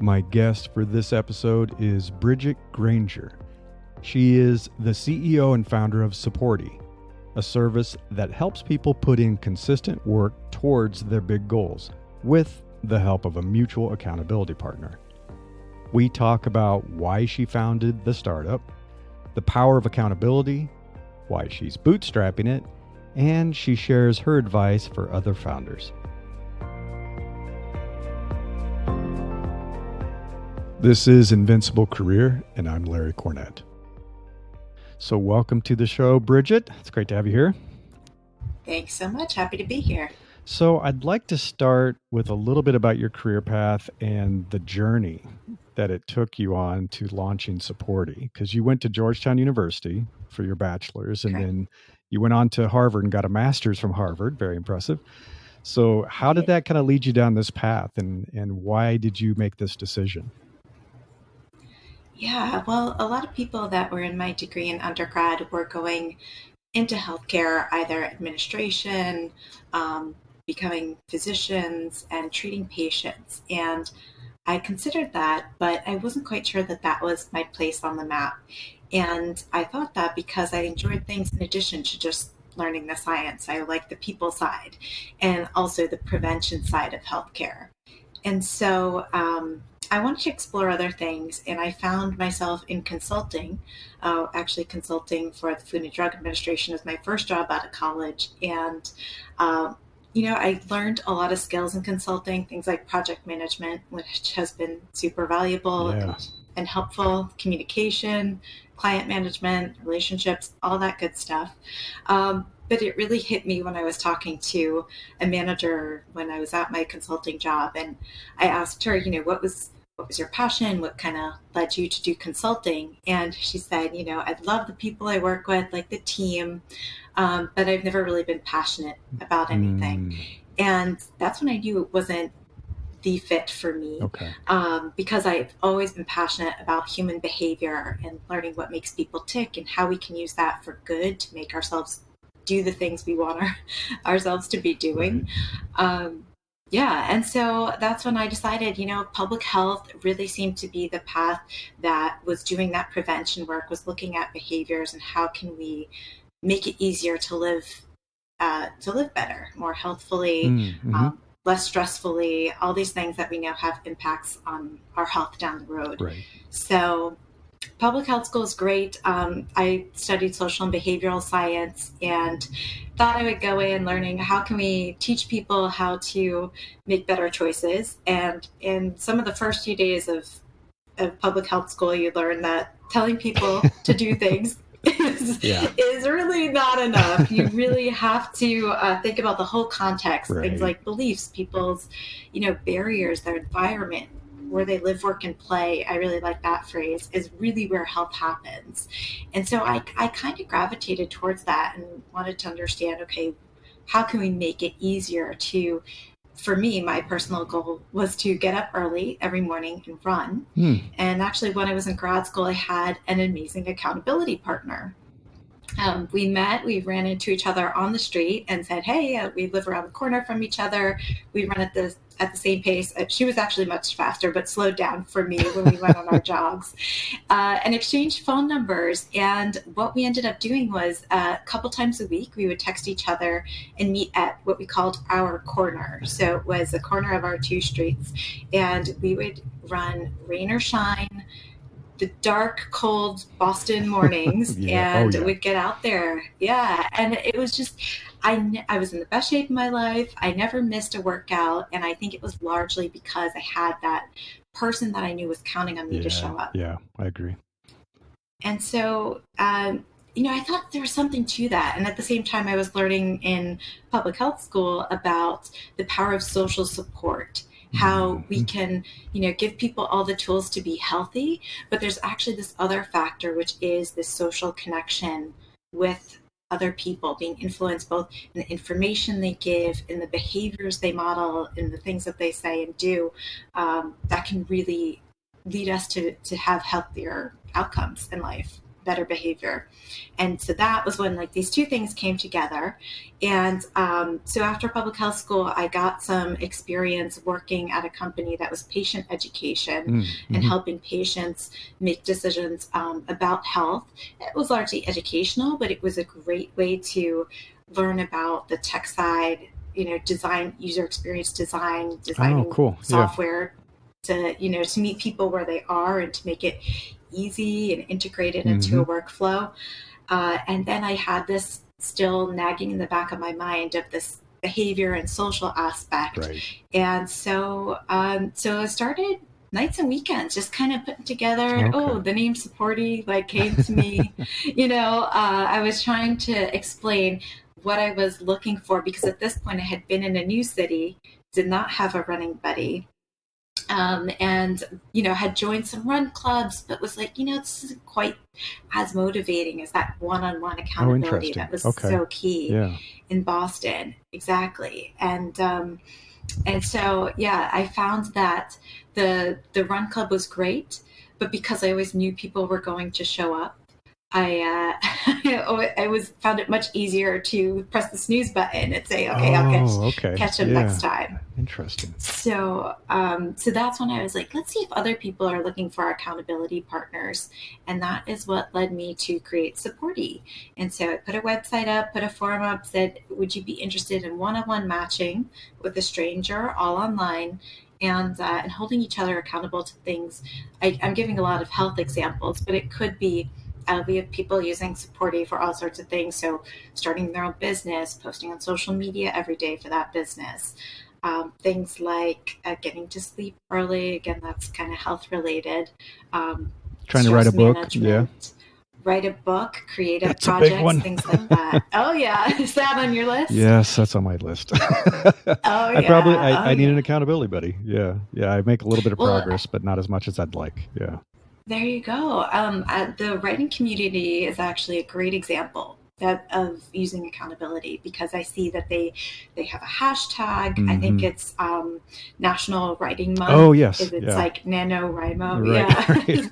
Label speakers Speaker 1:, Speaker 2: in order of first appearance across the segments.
Speaker 1: My guest for this episode is Brigitte Granger. She is the CEO and founder of Supporti, a service that helps people put in consistent work towards their big goals with the help of a mutual accountability partner. We talk about why she founded the startup, the power of accountability, why she's bootstrapping it, and she shares her advice for other founders. This is Invincible Career, and I'm Larry Cornett. So welcome to the show, Brigitte. It's great to have you here.
Speaker 2: Thanks so much. Happy to be here.
Speaker 1: So I'd like to start with a little bit about your career path and the journey that it took you on to launching Supporti, because you went to Georgetown University for your bachelor's, and then you went on to Harvard and got a master's from Harvard. Very impressive. So how did that kind of lead you down this path, and why did you make this decision?
Speaker 2: Yeah, well, a lot of people that were in my degree in undergrad were going into healthcare, either administration, becoming physicians, and treating patients. And I considered that, but I wasn't quite sure that that was my place on the map. And I thought that because I enjoyed things in addition to just learning the science. I like the people side and also the prevention side of healthcare. And so I wanted to explore other things, and I found myself in consulting, actually consulting for the Food and Drug Administration as my first job out of college. And, I learned a lot of skills in consulting, things like project management, which has been super valuable and helpful, communication, client management, relationships, all that good stuff. But it really hit me when I was talking to a manager when I was at my consulting job, and I asked her, what was your passion? What kind of led you to do consulting? And she said, I love the people I work with, like the team, but I've never really been passionate about anything. And that's when I knew it wasn't the fit for me, because I've always been passionate about human behavior and learning what makes people tick and how we can use that for good to make ourselves do the things we want ourselves to be doing. And so that's when I decided, public health really seemed to be the path that was doing that prevention work, was looking at behaviors and how can we make it easier to live better, more healthfully, less stressfully, all these things that we know have impacts on our health down the road. So public health school is great. I studied social and behavioral science and thought I would go in learning how can we teach people how to make better choices. And in some of the first few days of public health school, you learn that telling people to do things is really not enough. You really have to think about the whole context, things like beliefs, people's, barriers, their environment, where they live, work, and play. I really like that phrase, is really where health happens. And so I kind of gravitated towards that and wanted to understand, okay, how can we make it easier to, for me, my personal goal was to get up early every morning and run. And actually, when I was in grad school, I had an amazing accountability partner. We ran into each other on the street and said, hey, we live around the corner from each other. We run at the same pace. She was actually much faster, but slowed down for me when we went on our jogs, and exchanged phone numbers. And what we ended up doing was a couple times a week, we would text each other and meet at what we called our corner. So it was the corner of our two streets, and we would run rain or shine, the dark, cold Boston mornings, we'd get out there. And it was just, I was in the best shape of my life. I never missed a workout. And I think it was largely because I had that person that I knew was counting on me to show up.
Speaker 1: Yeah, I agree.
Speaker 2: And so, I thought there was something to that. And at the same time, I was learning in public health school about the power of social support, how we can, give people all the tools to be healthy, but there's actually this other factor, which is the social connection with other people, being influenced both in the information they give, in the behaviors they model, in the things that they say and do, that can really lead us to have healthier outcomes in life. better behavior. And so that was when like these two things came together. And so after public health school, I got some experience working at a company that was patient education and helping patients make decisions about health. It was largely educational, but it was a great way to learn about the tech side, design, user experience design, designing
Speaker 1: cool.
Speaker 2: software to, to meet people where they are and to make it easy and integrate it into a workflow. And then I had this still nagging in the back of my mind of this behavior and social aspect.
Speaker 1: Right.
Speaker 2: And so I started nights and weekends, just kind of putting together, the name Supporti like came to me. I was trying to explain what I was looking for, because at this point I had been in a new city, did not have a running buddy. And had joined some run clubs, but was like, this isn't quite as motivating as that one-on-one accountability that was so key in Boston. Exactly. And so, I found that the run club was great, but because I always knew people were going to show up, I found it much easier to press the snooze button and say, I'll catch them next time.
Speaker 1: Interesting.
Speaker 2: So that's when I was like, let's see if other people are looking for accountability partners. And that is what led me to create Supporti. And so I put a website up, put a forum up, said, would you be interested in one-on-one matching with a stranger, all online, and holding each other accountable to things. I'm giving a lot of health examples, but it could be we have people using Supporti for all sorts of things. So starting their own business, posting on social media every day for that business. Things like getting to sleep early. Again, that's kind of health related.
Speaker 1: Trying to write a book.
Speaker 2: Write a book, creative projects, things like that. Oh yeah. Is that on your list?
Speaker 1: Yes, that's on my list. I need an accountability buddy. Yeah. I make a little bit of progress, but not as much as I'd like. Yeah.
Speaker 2: There you go. The writing community is actually a great example of using accountability, because I see that they have a hashtag. I think it's National Writing Month.
Speaker 1: Oh yes,
Speaker 2: it's like NaNoWriMo.
Speaker 1: Right,
Speaker 2: yeah.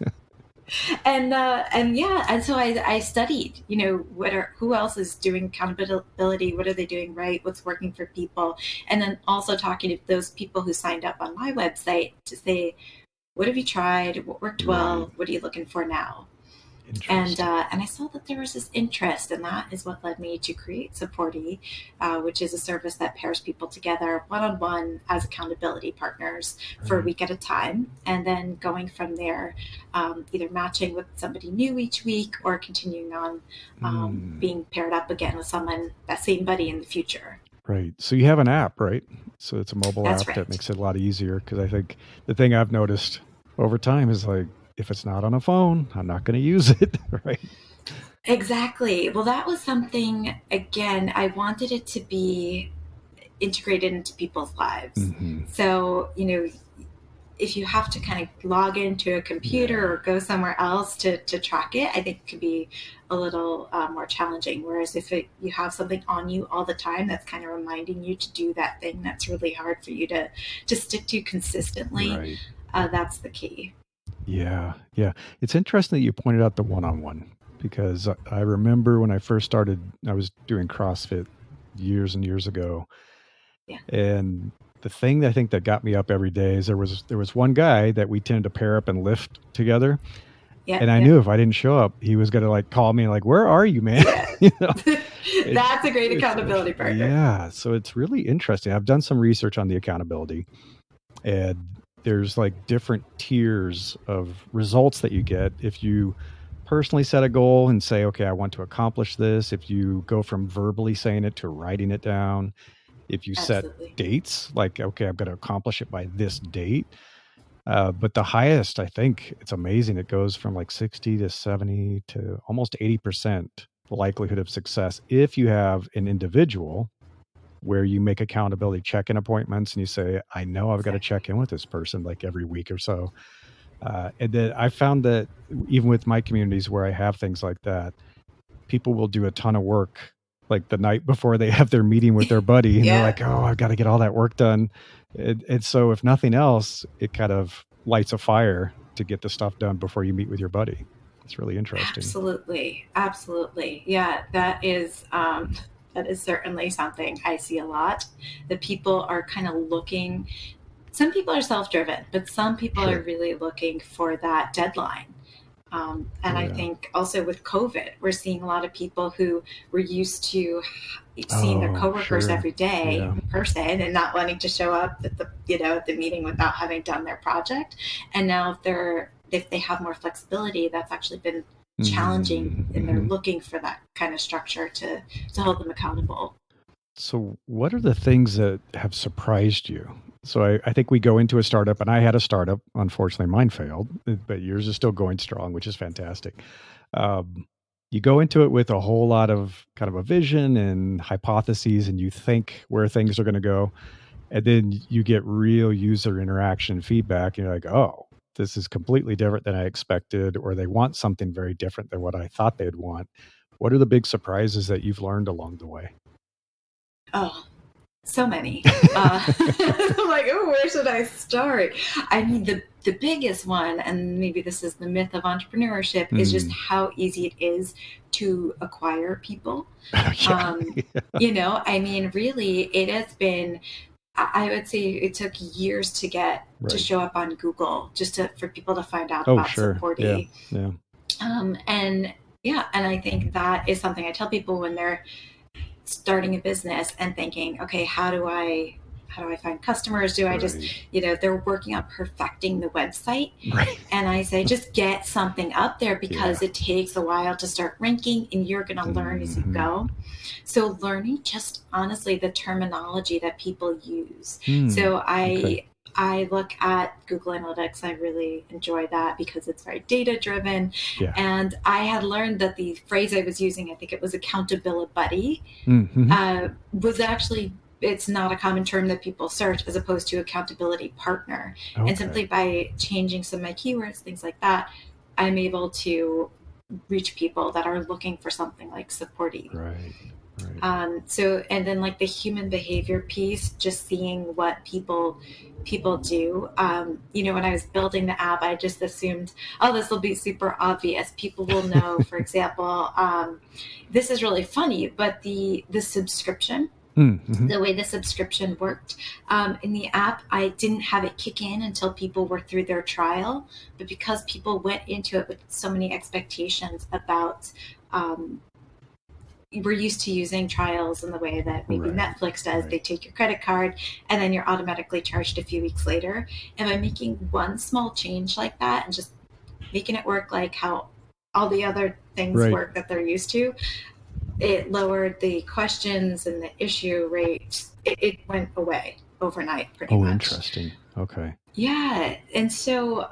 Speaker 2: And so I studied, who else is doing accountability? What are they doing right? What's working for people? And then also talking to those people who signed up on my website to say, what have you tried? What worked well? Right. What are you looking for now? And I saw that there was this interest, and that is what led me to create Supporti, which is a service that pairs people together one-on-one as accountability partners for a week at a time, and then going from there, either matching with somebody new each week or continuing on being paired up again with that same buddy in the future.
Speaker 1: Right. So you have an app, right? So it's a mobile app that makes it a lot easier, because I think the thing I've noticed over time is like, if it's not on a phone, I'm not going to use it, right?
Speaker 2: Exactly. Well, that was something, again, I wanted it to be integrated into people's lives. So, if you have to kind of log into a computer or go somewhere else to track it, I think it could be a little more challenging. Whereas if you have something on you all the time that's kind of reminding you to do that thing that's really hard for you to stick to consistently, that's the key.
Speaker 1: Yeah. It's interesting that you pointed out the one-on-one, because I remember when I first started, I was doing CrossFit years and years ago.
Speaker 2: Yeah.
Speaker 1: And the thing that I think that got me up every day is there was one guy that we tended to pair up and lift together. Yeah. And I knew if I didn't show up, he was going to like call me and like, where are you, man?
Speaker 2: That's a great accountability partner.
Speaker 1: Yeah. So it's really interesting. I've done some research on the accountability, and there's like different tiers of results that you get if you personally set a goal and say, okay, I want to accomplish this. If you go from verbally saying it to writing it down, if you set dates, like, okay, I'm going to accomplish it by this date. But the highest, I think it's amazing. It goes from like 60 to 70 to almost 80% likelihood of success if you have an individual where you make accountability check-in appointments and you say, I know I've got to check in with this person like every week or so. And then I found that even with my communities where I have things like that, people will do a ton of work like the night before they have their meeting with their buddy. And they're like, oh, I've got to get all that work done. And so if nothing else, it kind of lights a fire to get the stuff done before you meet with your buddy. It's really interesting.
Speaker 2: Absolutely. Yeah, that is certainly something I see a lot. That people are kind of looking. Some people are self-driven, but some people
Speaker 1: Sure.
Speaker 2: are really looking for that deadline. And I think also with COVID, we're seeing a lot of people who were used to seeing their coworkers
Speaker 1: Sure.
Speaker 2: every day
Speaker 1: Yeah.
Speaker 2: in person and not wanting to show up at the meeting without having done their project. And now if they have more flexibility, that's actually been challenging, and they're looking for that kind of structure to hold them accountable.
Speaker 1: So, what are the things that have surprised you? So, I think we go into a startup, and I had a startup. Unfortunately, mine failed, but yours is still going strong, which is fantastic. Um, you go into it with a whole lot of kind of a vision and hypotheses, and you think where things are going to go. And then you get real user interaction feedback, and you're like, oh, this is completely different than I expected, or they want something very different than what I thought they'd want. What are the big surprises that you've learned along the way?
Speaker 2: Oh, so many. I'm like, oh, where should I start? I mean, the biggest one, and maybe this is the myth of entrepreneurship, is just how easy it is to acquire people.
Speaker 1: Yeah.
Speaker 2: I mean, really, it has been. I would say it took years to get to
Speaker 1: Right.
Speaker 2: show up on Google for people to find out
Speaker 1: Oh,
Speaker 2: about
Speaker 1: sure.
Speaker 2: Supporti.
Speaker 1: Yeah.
Speaker 2: And I think that is something I tell people when they're starting a business and thinking, okay, how do I find customers? Do I just, they're working on perfecting the website.
Speaker 1: Right.
Speaker 2: And I say, just get something up there because it takes a while to start ranking and you're going to learn as you go. So learning just honestly the terminology that people use. So I look at Google Analytics. I really enjoy that because it's very data driven.
Speaker 1: Yeah.
Speaker 2: And I had learned that the phrase I was using, I think it was accountability buddy, was actually, it's not a common term that people search as opposed to accountability partner.
Speaker 1: Okay.
Speaker 2: And simply by changing some of my keywords, things like that, I'm able to reach people that are looking for something like Supporti.
Speaker 1: Right.
Speaker 2: And then like the human behavior piece, just seeing what people do. When I was building the app, I just assumed, oh, this will be super obvious. People will know, for example, this is really funny, but the subscription, the way the subscription worked in the app, I didn't have it kick in until people were through their trial. But because people went into it with so many expectations about, we're used to using trials in the way that maybe Netflix does. They take your credit card and then you're automatically charged a few weeks later. And by making one small change like that and just making it work like how all the other things work that they're used to, it lowered the questions and the issue rate. It went away overnight pretty much.
Speaker 1: Oh, interesting. Okay.
Speaker 2: Yeah. And so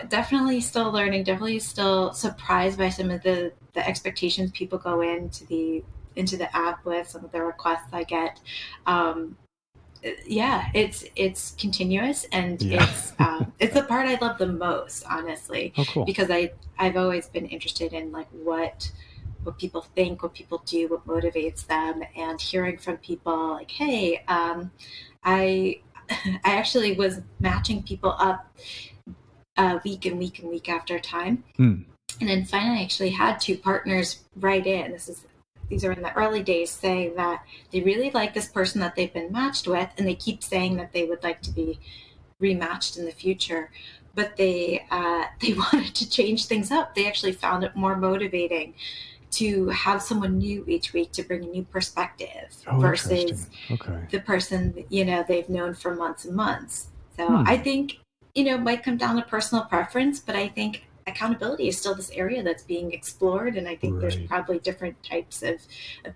Speaker 2: definitely still learning, definitely still surprised by some of the expectations people go into the app with, some of the requests I get. It's continuous, and it's the part I love the most, honestly.
Speaker 1: Oh, cool.
Speaker 2: Because I've always been interested in like what people think, what people do, what motivates them, and hearing from people like, hey, I actually was matching people up week and week after time. And then finally I actually had two partners write in. These are in the early days, saying that they really like this person that they've been matched with, and they keep saying that they would like to be rematched in the future. But they wanted to change things up. They actually found it more motivating to have someone new each week to bring a new perspective versus the person they've known for months and months. So I think it might come down to personal preference, but I think accountability is still this area that's being explored, and I think there's probably different types of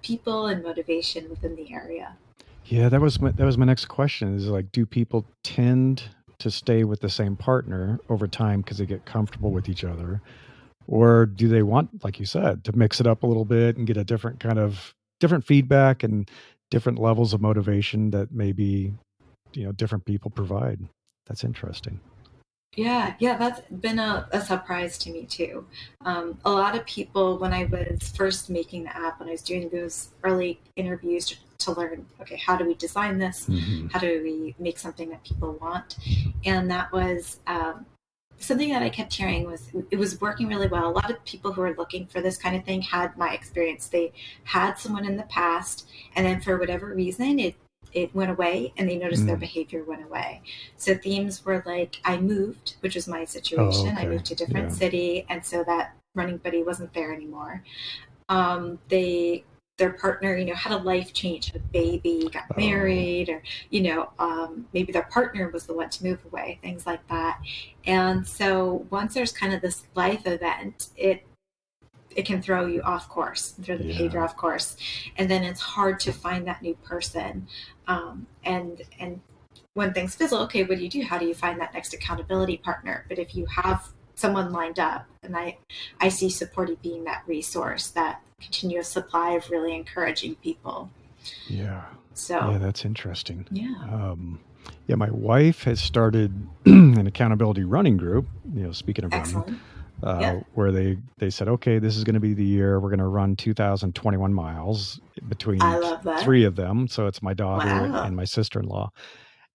Speaker 2: people and motivation within the area.
Speaker 1: Yeah, that was my next question, is like, do people tend to stay with the same partner over time because they get comfortable with each other? Or do they want, like you said, to mix it up a little bit and get a different feedback and different levels of motivation that maybe, different people provide? That's interesting.
Speaker 2: Yeah, that's been a surprise to me too. A lot of people, when I was first making the app, when I was doing those early interviews to learn, okay, how do we design this? How do we make something that people want? And that was something that I kept hearing was it was working really well. A lot of people who are looking for this kind of thing had my experience. They had someone in the past, and then for whatever reason, it went away, and they noticed their behavior went away. So themes were like, I moved, which was my situation.
Speaker 1: Oh,
Speaker 2: I
Speaker 1: okay.
Speaker 2: moved to a different city, and so that running buddy wasn't there anymore. They their partner, had a life change, had a baby, got married, or maybe their partner was the one to move away, things like that. And so once there's kind of this life event, it can throw you off course, throw the behavior off course, and then it's hard to find that new person. And when things fizzle, okay, what do? How do you find that next accountability partner? But if you have someone lined up, and I see Supporti being that resource, that continuous supply of really encouraging people.
Speaker 1: Yeah.
Speaker 2: So
Speaker 1: yeah, that's interesting.
Speaker 2: Yeah.
Speaker 1: My wife has started an accountability running group, speaking of
Speaker 2: Excellent.
Speaker 1: running, where they said, okay, this is going to be the year we're going to run 2,021 miles between
Speaker 2: I love that.
Speaker 1: 3 of them. So it's my daughter
Speaker 2: Wow.
Speaker 1: and my sister-in-law.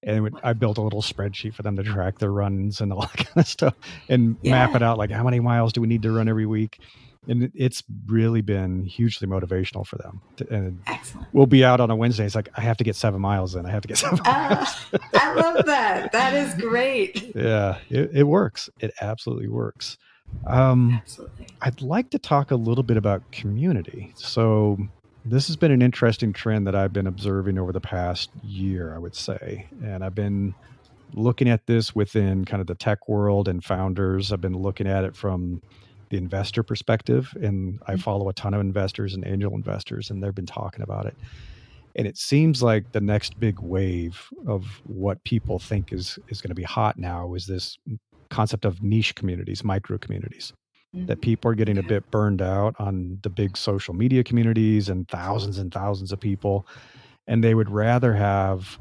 Speaker 1: And I built a little spreadsheet for them to track their runs and all that kind of stuff, and map it out, like how many miles do we need to run every week. And it's really been hugely motivational for them. And
Speaker 2: Excellent.
Speaker 1: We'll be out on a Wednesday. It's like, I have to get 7 miles in. I have to get 7 miles.
Speaker 2: I love that. That is great.
Speaker 1: Yeah, it works. It absolutely works.
Speaker 2: Absolutely.
Speaker 1: I'd like to talk a little bit about community. So this has been an interesting trend that I've been observing over the past year, I would say. And I've been looking at this within kind of the tech world and founders. I've been looking at it from the investor perspective, and I follow a ton of investors and angel investors, and they've been talking about it. And it seems like the next big wave of what people think is going to be hot now is this concept of niche communities, micro communities, that people are getting a bit burned out on the big social media communities and thousands of people. And they would rather have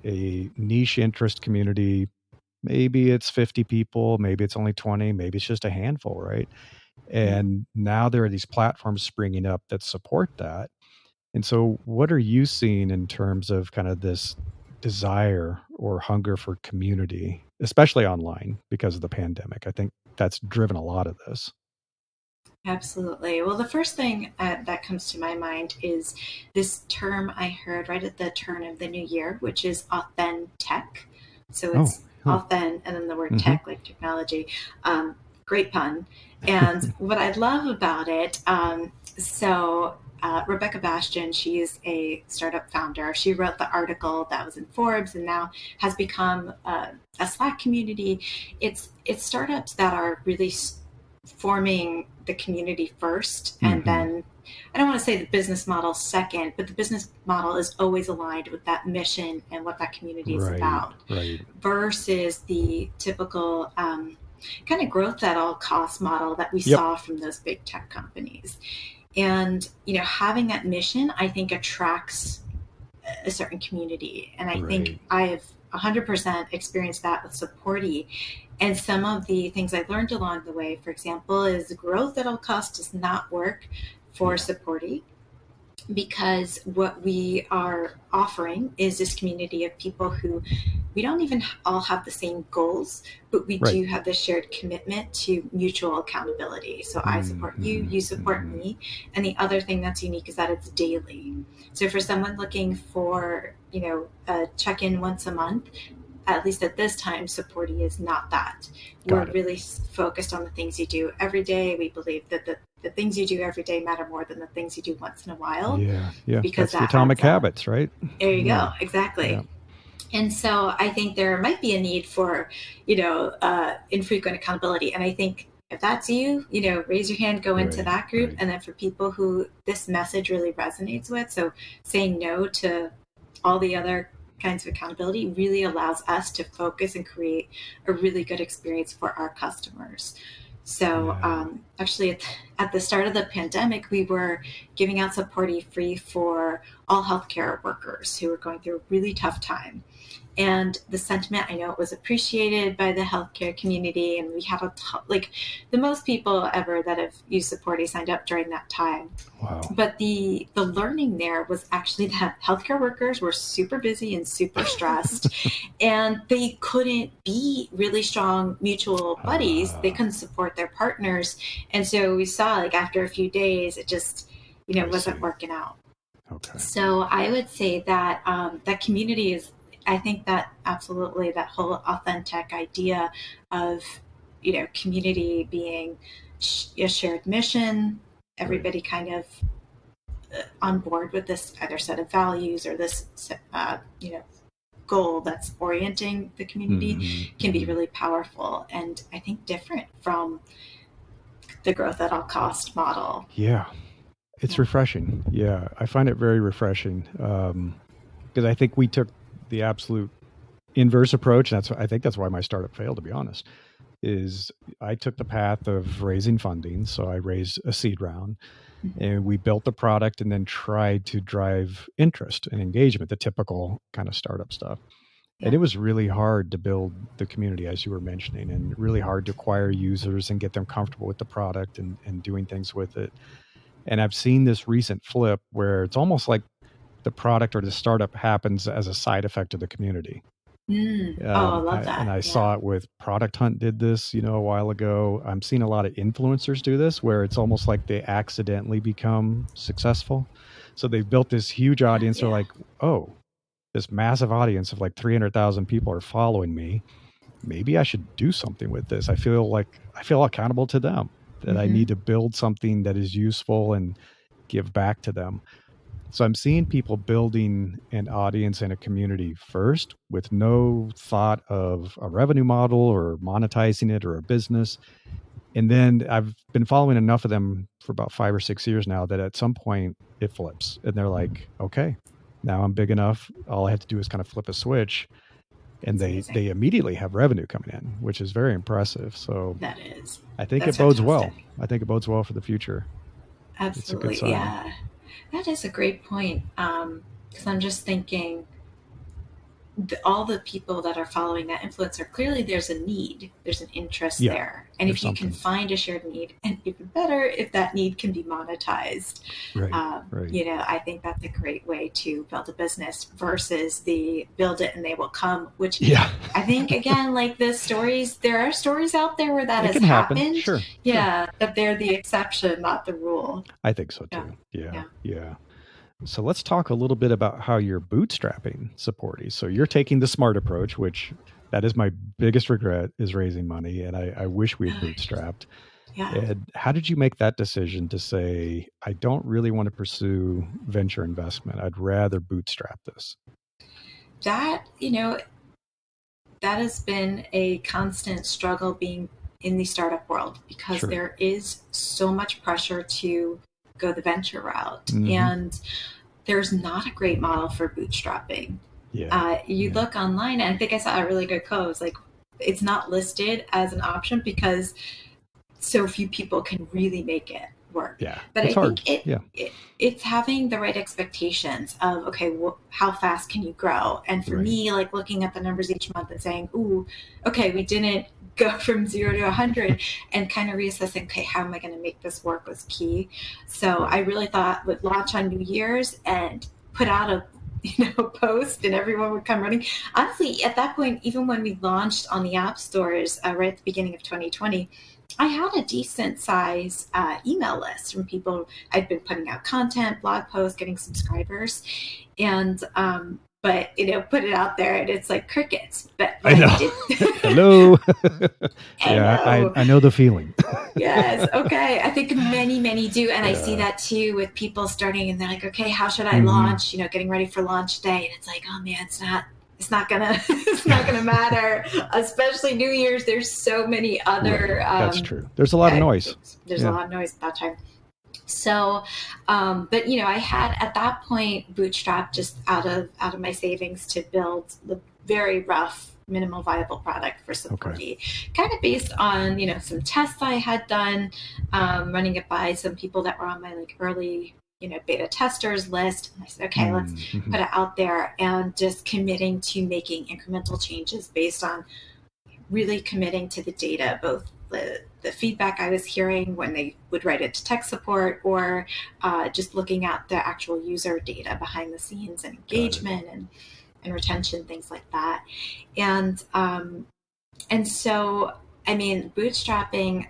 Speaker 1: a niche interest community. Maybe it's 50 people, maybe it's only 20, maybe it's just a handful, right? And now there are these platforms springing up that support that. And so what are you seeing in terms of kind of this desire or hunger for community, especially online because of the pandemic? I think that's driven a lot of this.
Speaker 2: Absolutely. Well, the first thing that comes to my mind is this term I heard right at the turn of the new year, which is AuthenTech. So it's Authent and then the word tech, like technology. Great pun. And what I love about it, Rebecca Bastian, she is a startup founder. She wrote the article that was in Forbes and now has become a Slack community. It's startups that are really forming the community first, and then I don't want to say the business model second, but the business model is always aligned with that mission and what that community is about, versus the typical kind of growth at all costs model that we saw from those big tech companies. And having that mission, I think, attracts a certain community, and I think I have 100% experienced that with Supporti. And some of the things I learned along the way, for example, is growth at all costs does not work for Supporti, because what we are offering is this community of people who we don't even all have the same goals, but we do have this shared commitment to mutual accountability. So I support you, you support me. And the other thing that's unique is that it's daily. So for someone looking for, a check-in once a month, at least at this time, Supporti is not that. We're really focused on the things you do every day. We believe that the things you do every day matter more than the things you do once in a while.
Speaker 1: Yeah.
Speaker 2: Because
Speaker 1: that's the atomic habits, right?
Speaker 2: There you go. Exactly. Yeah. And so I think there might be a need for, infrequent accountability. And I think if that's you, raise your hand, go into that group. And then for people who this message really resonates with, so saying no to all the other kinds of accountability really allows us to focus and create a really good experience for our customers. So actually at the start of the pandemic, we were giving out Supporti free for all healthcare workers who were going through a really tough time. And the sentiment, I know it was appreciated by the healthcare community, and we had like the most people ever that have used Supporti signed up during that time.
Speaker 1: Wow.
Speaker 2: But the learning there was actually that healthcare workers were super busy and super stressed, and they couldn't be really strong mutual buddies. They couldn't support their partners. And so we saw, like, after a few days, it just, wasn't working out.
Speaker 1: Okay.
Speaker 2: So I would say that that community is, I think that absolutely that whole AuthenTech idea of, community being a shared mission, everybody kind of on board with this either set of values or this, goal that's orienting the community can be really powerful. And I think different from the growth at all cost model.
Speaker 1: Yeah. It's refreshing. Yeah. I find it very refreshing. Because I think we took the absolute inverse approach. I think that's why my startup failed, to be honest, is I took the path of raising funding. So I raised a seed round and we built the product and then tried to drive interest and engagement, the typical kind of startup stuff. Yeah. And it was really hard to build the community, as you were mentioning, and really hard to acquire users and get them comfortable with the product and doing things with it. And I've seen this recent flip where it's almost like the product or the startup happens as a side effect of the community.
Speaker 2: I love that.
Speaker 1: And I saw it with Product Hunt did this, a while ago. I'm seeing a lot of influencers do this where it's almost like they accidentally become successful. So they've built this huge audience. They're like, oh, this massive audience of like 300,000 people are following me. Maybe I should do something with this. I feel accountable to them, that I need to build something that is useful and give back to them. So I'm seeing people building an audience and a community first with no thought of a revenue model or monetizing it or a business. And then I've been following enough of them for about 5 or 6 years now that at some point it flips and they're like, okay, now I'm big enough. All I have to do is kind of flip a switch. And they immediately have revenue coming in, which is very impressive. So
Speaker 2: that is.
Speaker 1: I think it bodes well. I think it bodes well for the future.
Speaker 2: Absolutely. Yeah. That is a great point. Because I'm just thinking all the people that are following that influencer, clearly there's a need, there's an interest there. And if you can find a shared need, and even better, if that need can be monetized, right. I think that's a great way to build a business versus the build it and they will come, which I think, again, like there are stories out there where that has happened.
Speaker 1: Sure.
Speaker 2: Yeah. But they're the exception, not the rule.
Speaker 1: I think so too. Yeah. So let's talk a little bit about how you're bootstrapping Supporti. So you're taking the smart approach, which that is my biggest regret, is raising money. And I wish we had bootstrapped. Yeah. And how did you make that decision to say, I don't really want to pursue venture investment. I'd rather bootstrap this?
Speaker 2: That has been a constant struggle being in the startup world because there is so much pressure to go the venture route. And there's not a great model for bootstrapping. You look online, and I think I saw a really good quote. It was like, it's not listed as an option because so few people can really make it work. But I think it's having the right expectations of, okay, how fast can you grow? And for me, like looking at the numbers each month and saying, ooh, okay, we didn't go from 0 to 100, and kind of reassessing, okay, how am I going to make this work was key. So I really thought would launch on New Year's and put out a post and everyone would come running. Honestly, at that point, even when we launched on the app stores right at the beginning of 2020, I had a decent size email list from people. I'd been putting out content, blog posts, getting subscribers, and but put it out there and it's like crickets. But
Speaker 1: I know. Hello. I know the feeling.
Speaker 2: Yes. Okay. I think many do, and I see that too with people starting, and they're like, okay, how should I launch? Getting ready for launch day, and it's like, oh man, it's not gonna matter, especially New Year's. There's so many other
Speaker 1: that's true. There's a lot of noise.
Speaker 2: There's a lot of noise at that time. So but I had at that point bootstrapped just out of my savings to build the very rough minimal viable product for Supporti, kind of based on some tests I had done, running it by some people that were on my early beta testers list. And I said, okay, let's put it out there, and just committing to making incremental changes based on really committing to the data, both the feedback I was hearing when they would write it to tech support, or just looking at the actual user data behind the scenes and engagement and retention, things like that. And so, I mean, bootstrapping,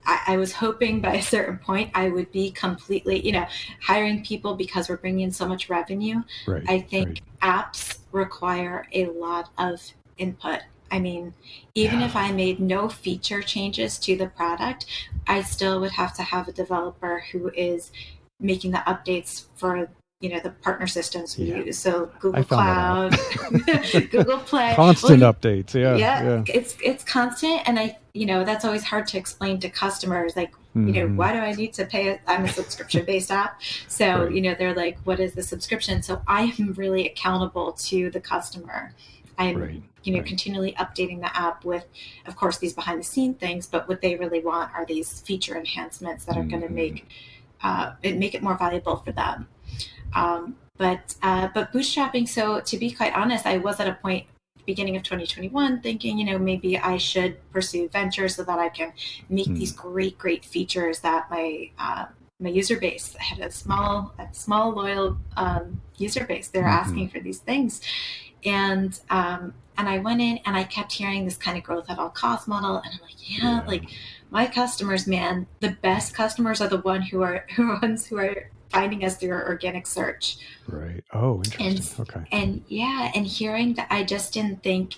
Speaker 2: I was hoping by a certain point I would be completely, hiring people because we're bringing in so much revenue.
Speaker 1: Right,
Speaker 2: I think apps require a lot of input. I mean, even if I made no feature changes to the product, I still would have to have a developer who is making the updates for the partner systems we use. So Google Cloud, Google Play,
Speaker 1: constant updates. Yeah.
Speaker 2: It's constant, and that's always hard to explain to customers. Like, why do I need to pay? I'm a subscription-based app, so they're like, what is the subscription? So I am really accountable to the customer. I'm continually updating the app with, of course, these behind-the-scenes things, but what they really want are these feature enhancements that are going to make it more valuable for them. But bootstrapping, so to be quite honest, I was at a point beginning of 2021 thinking, maybe I should pursue venture so that I can make these great features that my user base, I had a small loyal user base. They're asking for these things. And I went in and I kept hearing this kind of growth at all cost model. And I'm like, like my customers, man, the best customers are the ones who are finding us through our organic search.
Speaker 1: Right. Oh, interesting. Okay.
Speaker 2: And hearing that, I just didn't think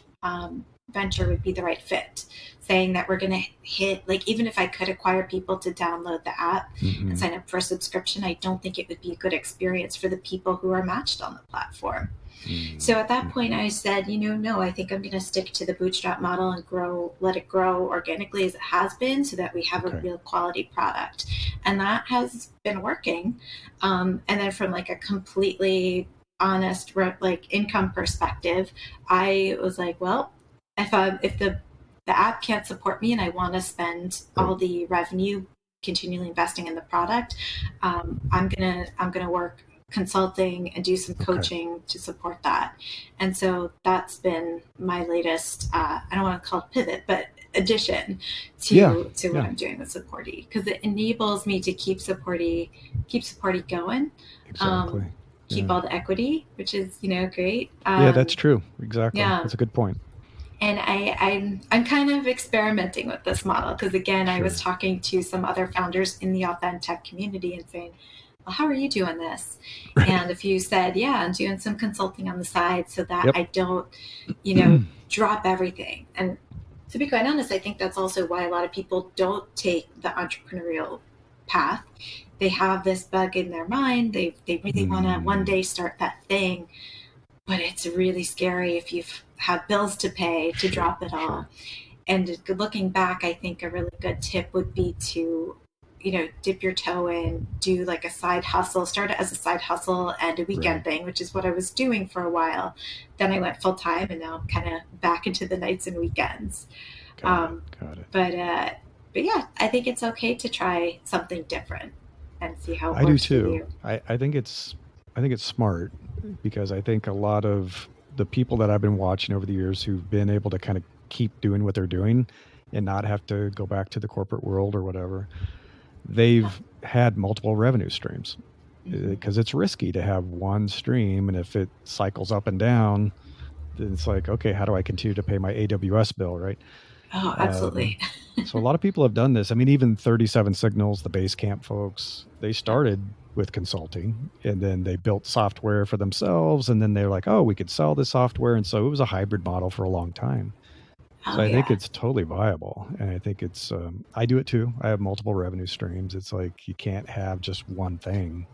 Speaker 2: venture would be the right fit. Saying that we're going to hit, like, even if I could acquire people to download the app and sign up for a subscription, I don't think it would be a good experience for the people who are matched on the platform. So at that point, I said, no, I think I'm going to stick to the bootstrap model and let it grow organically as it has been, so that we have a real quality product. And that has been working. And then from like a completely honest, income perspective, I was like, well, if the app can't support me and I want to spend all the revenue continually investing in the product, I'm gonna work consulting and do some coaching to support that. And so that's been my latest, I don't want to call it pivot, but addition to what I'm doing with Supporti, because it enables me to keep Supporti going.
Speaker 1: Exactly.
Speaker 2: Keep all the equity, which is, great.
Speaker 1: That's true. Exactly.
Speaker 2: Yeah.
Speaker 1: That's a good point.
Speaker 2: And I'm kind of experimenting with this model because, again, I was talking to some other founders in the AuthenTech community and saying, well, how are you doing this? Right. And a few said, I'm doing some consulting on the side so that I don't, drop everything. And to be quite honest, I think that's also why a lot of people don't take the entrepreneurial path. They have this bug in their mind. They really want to one day start that thing, but it's really scary if you have bills to pay to drop it all. And looking back, I think a really good tip would be to, dip your toe in, do like a side hustle, start it as a side hustle and a weekend thing, which is what I was doing for a while. Then I went full time and now kind of back into the nights and weekends.
Speaker 1: Got it.
Speaker 2: But yeah, I think it's okay to try something different and see how it
Speaker 1: works. I do too.
Speaker 2: For you.
Speaker 1: I think it's smart, because I think a lot of the people that I've been watching over the years who've been able to kind of keep doing what they're doing and not have to go back to the corporate world or whatever, they've had multiple revenue streams, because it's risky to have one stream. And if it cycles up and down, then it's like, okay, how do I continue to pay my AWS bill, right?
Speaker 2: Oh, absolutely.
Speaker 1: So a lot of people have done this. I mean, even 37 Signals, the Basecamp folks, they started with consulting and then they built software for themselves. And then they're like, oh, we could sell this software. And so it was a hybrid model for a long time. So I think it's totally viable. And I think it's, I do it too. I have multiple revenue streams. It's like, you can't have just one thing.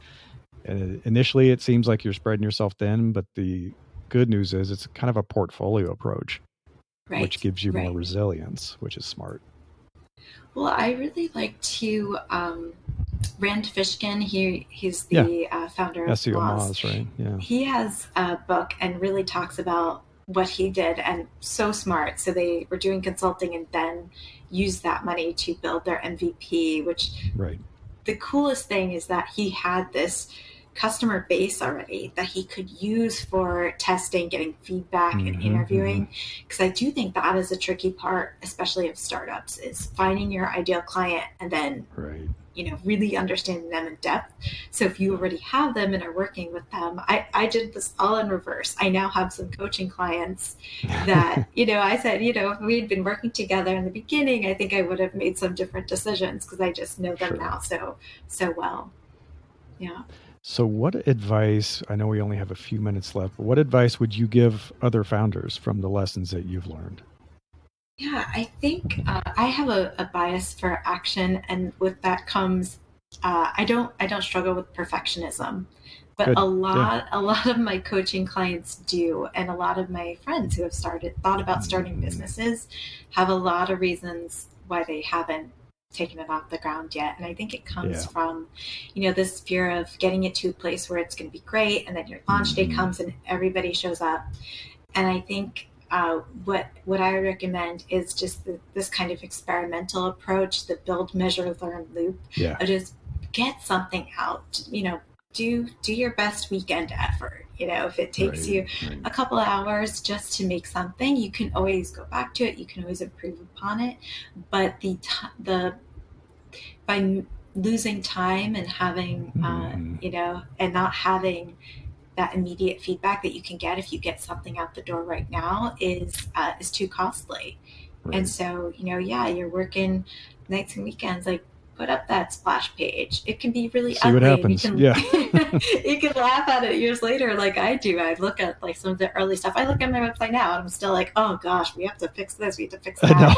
Speaker 1: And initially it seems like you're spreading yourself thin, but the good news is it's kind of a portfolio approach, which gives you more resilience, which is smart.
Speaker 2: Well, I really like to, Rand Fishkin, he's the founder of
Speaker 1: SEO Moz, right? Yeah.
Speaker 2: He has a book and really talks about what he did, and so smart. So they were doing consulting and then used that money to build their MVP, which the coolest thing is that he had this customer base already that he could use for testing, getting feedback, and interviewing. Because I do think that is a tricky part, especially of startups, is finding your ideal client and then really understanding them in depth. So if you already have them and are working with them, I did this all in reverse. I now have some coaching clients that, I said, if we had been working together in the beginning, I think I would have made some different decisions because I just know them now so well. Yeah.
Speaker 1: So what advice, I know we only have a few minutes left, but what advice would you give other founders from the lessons that you've learned?
Speaker 2: Yeah, I think I have a bias for action, and with that comes I don't struggle with perfectionism, but a lot of my coaching clients do, and a lot of my friends who have thought about starting businesses have a lot of reasons why they haven't taken it off the ground yet. And I think it comes from this fear of getting it to a place where it's going to be great, and then your launch day comes and everybody shows up. And I think what I recommend is just this kind of experimental approach, the build, measure, learn loop. Just get something out, do your best weekend effort. If it takes you a couple of hours just to make something, you can always go back to it. You can always improve upon it. But by losing time and having, and not having that immediate feedback that you can get if you get something out the door right now is too costly. And so, you're working nights and weekends, like put up that splash page. It can be really ugly.
Speaker 1: See what happens.
Speaker 2: You can laugh at it years later, like I do. I look at like some of the early stuff. I look at my website now and I'm still like, oh gosh, we have to fix this. We have to fix that.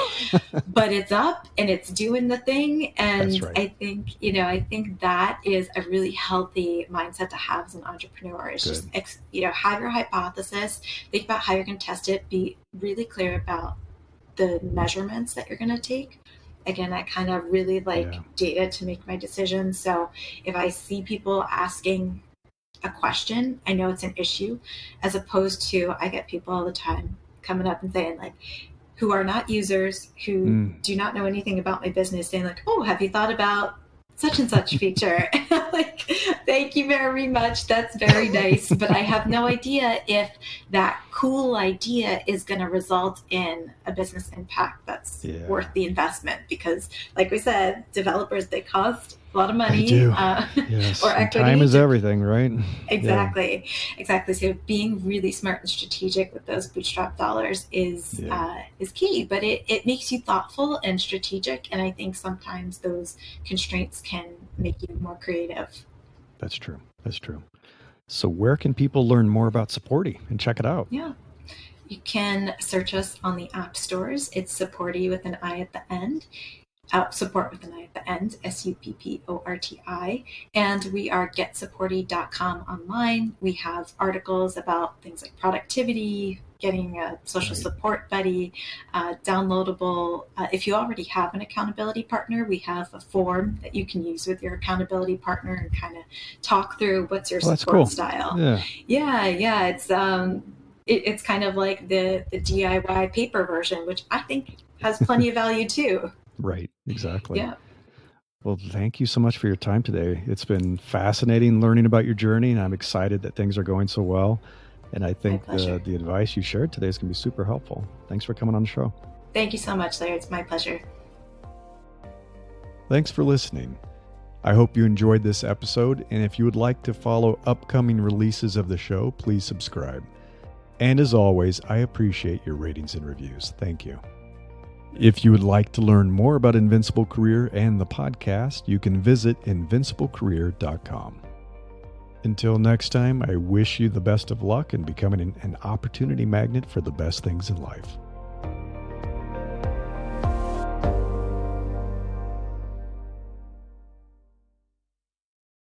Speaker 2: But it's up and it's doing the thing. And I think, I think that is a really healthy mindset to have as an entrepreneur. It's just, have your hypothesis, think about how you're going to test it, be really clear about the measurements that you're going to take. Again, I kind of really like data to make my decisions. So if I see people asking a question, I know it's an issue, as opposed to I get people all the time coming up and saying like, who are not users, who do not know anything about my business, saying like, oh, have you thought about such and such feature? Like, thank you very much. That's very nice. But I have no idea if that cool idea is going to result in a business impact that's worth the investment. Because like we said, developers, they cost a lot of money.
Speaker 1: They do. Yes.
Speaker 2: Or equity.
Speaker 1: Time is everything, right?
Speaker 2: Exactly. Exactly. So being really smart and strategic with those bootstrap dollars is key, but it makes you thoughtful and strategic. And I think sometimes those constraints can make you more creative.
Speaker 1: That's true. That's true. So where can people learn more about Supporti and check it out?
Speaker 2: Yeah. You can search us on the app stores. It's Supporti with an I at the end. Support with an I at the end, SUPPORTI. And we are getsupporti.com online. We have articles about things like productivity, getting a social support buddy, downloadable. If you already have an accountability partner, we have a form that you can use with your accountability partner and kind of talk through what's your support style. Yeah. It's kind of like the DIY paper version, which I think has plenty of value too.
Speaker 1: Right, exactly.
Speaker 2: Yeah.
Speaker 1: Well, thank you so much for your time today. It's been fascinating learning about your journey, and I'm excited that things are going so well. And I think the advice you shared today is going to be super helpful. Thanks for coming on the show.
Speaker 2: Thank you so much, Larry. It's my pleasure.
Speaker 1: Thanks for listening. I hope you enjoyed this episode, and if you would like to follow upcoming releases of the show, please subscribe. And as always, I appreciate your ratings and reviews. Thank you. If you would like to learn more about Invincible Career and the podcast, you can visit invinciblecareer.com. Until next time, I wish you the best of luck in becoming an opportunity magnet for the best things in life.